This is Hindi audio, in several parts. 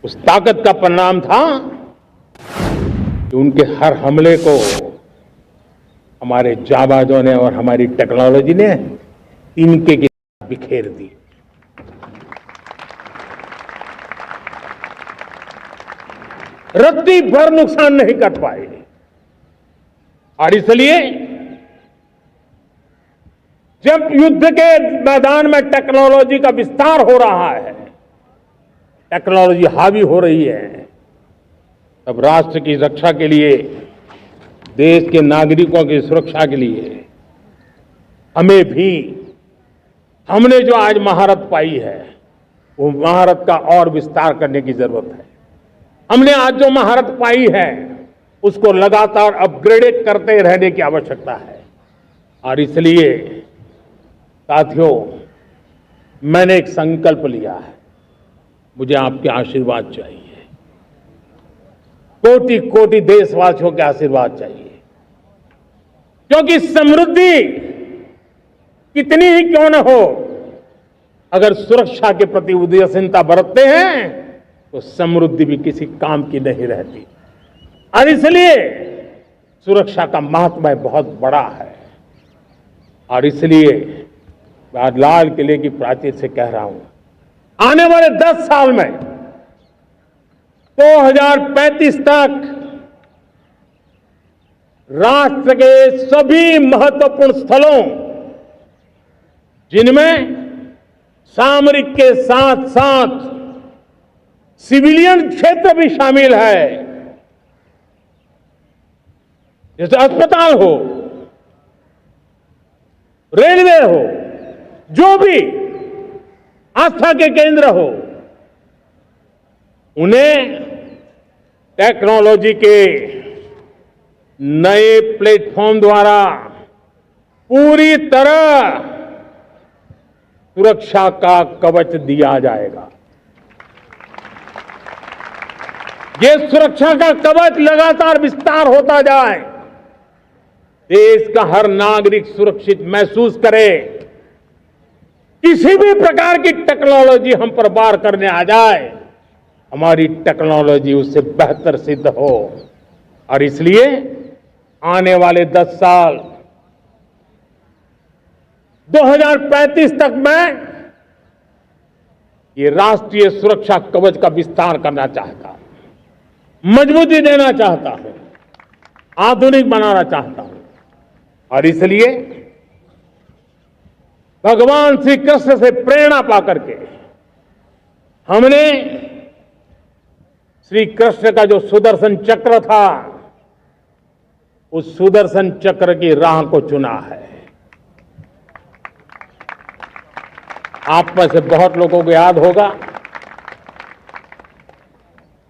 उस ताकत का परिणाम था कि उनके हर हमले को हमारे जाबाजों ने और हमारी टेक्नोलॉजी ने तिनके के साथ बिखेर दी। रत्ती भर नुकसान नहीं कर पाए और इसलिए जब युद्ध के मैदान में टेक्नोलॉजी का विस्तार हो रहा है, टेक्नोलॉजी हावी हो रही है, तब राष्ट्र की रक्षा के लिए, देश के नागरिकों की सुरक्षा के लिए हमें भी, हमने जो आज महारत पाई है वो महारत का और विस्तार करने की जरूरत है। हमने आज जो महारत पाई है उसको लगातार अपग्रेड करते रहने की आवश्यकता है। और इसलिए साथियों, मैंने एक संकल्प लिया है, मुझे आपके आशीर्वाद चाहिए, कोटि कोटि देशवासियों के आशीर्वाद चाहिए, क्योंकि समृद्धि कितनी ही क्यों न हो, अगर सुरक्षा के प्रति उदासीनता बरतते हैं तो समृद्धि भी किसी काम की नहीं रहती। और इसलिए सुरक्षा का महत्व बहुत बड़ा है। और इसलिए मैं आज लाल किले की प्राचीर से कह रहा हूं, आने वाले 10 साल में 2035 तक राष्ट्र के सभी महत्वपूर्ण स्थलों, जिनमें सामरिक के साथ साथ सिविलियन क्षेत्र भी शामिल है, जैसे अस्पताल हो, रेलवे हो, जो भी आस्था के केंद्र हो, उन्हें टेक्नोलॉजी के नए प्लेटफॉर्म द्वारा पूरी तरह सुरक्षा का कवच दिया जाएगा। ये सुरक्षा का कवच लगातार विस्तार होता जाए, देश का हर नागरिक सुरक्षित महसूस करे, किसी भी प्रकार की टेक्नोलॉजी हम पर वार करने आ जाए, हमारी टेक्नोलॉजी उससे बेहतर सिद्ध हो। और इसलिए आने वाले 10 साल 2035 तक मैं ये राष्ट्रीय सुरक्षा कवच का विस्तार करना चाहता हूं, मजबूती देना चाहता हूं, आधुनिक बनाना चाहता हूं। और इसलिए भगवान श्री कृष्ण से प्रेरणा पाकर के हमने श्री कृष्ण का जो सुदर्शन चक्र था, उस सुदर्शन चक्र की राह को चुना है। आप में से बहुत लोगों को याद होगा,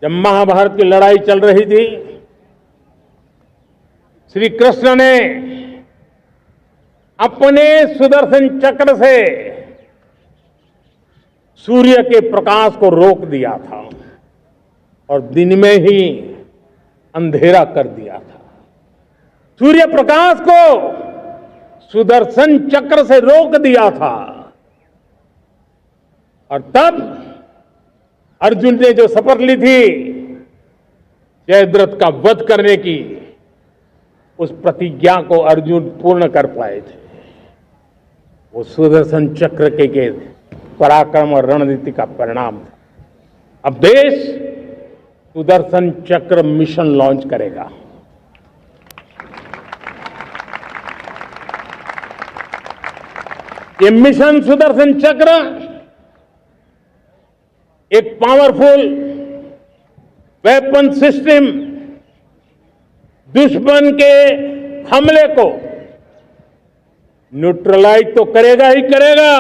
जब महाभारत की लड़ाई चल रही थी, श्री कृष्ण ने अपने सुदर्शन चक्र से सूर्य के प्रकाश को रोक दिया था और दिन में ही अंधेरा कर दिया था। सूर्य प्रकाश को सुदर्शन चक्र से रोक दिया था। और तब अर्जुन ने जो शपथ ली थी जयद्रथ का वध करने की, उस प्रतिज्ञा को अर्जुन पूर्ण कर पाए थे। वो सुदर्शन चक्र के पराक्रम और रणनीति का परिणाम था। अब देश सुदर्शन चक्र मिशन लॉन्च करेगा। ये मिशन सुदर्शन चक्र एक पावरफुल वेपन सिस्टम दुश्मन के हमले को न्यूट्रलाइज तो करेगा ही करेगा,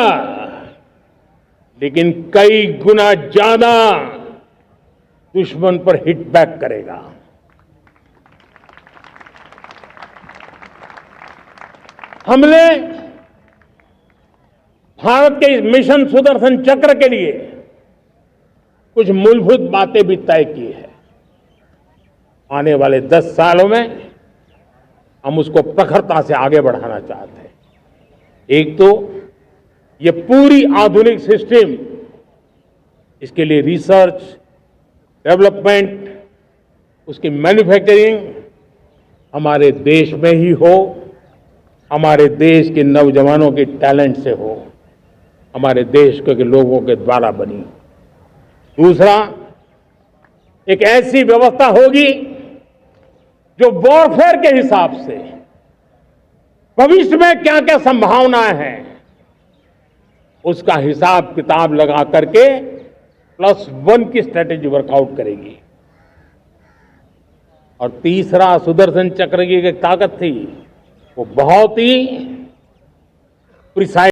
लेकिन कई गुना ज्यादा दुश्मन पर हिट बैक करेगा। हमने भारत के इस मिशन सुदर्शन चक्र के लिए कुछ मूलभूत बातें भी तय की है। आने वाले 10 सालों में हम उसको प्रखरता से आगे बढ़ाना चाहते हैं। एक तो ये पूरी आधुनिक सिस्टम, इसके लिए रिसर्च, डेवलपमेंट, उसकी मैन्युफैक्चरिंग हमारे देश में ही हो, हमारे देश के नौजवानों के टैलेंट से हो, हमारे देश के लोगों के द्वारा बनी। दूसरा, एक ऐसी व्यवस्था होगी जो वॉरफेयर के हिसाब से भविष्य में क्या क्या संभावनाएं हैं उसका हिसाब किताब लगा करके +1 की स्ट्रेटेजी वर्कआउट करेगी। और तीसरा, सुदर्शन चक्र की एक ताकत थी, वो बहुत ही प्रिसाइज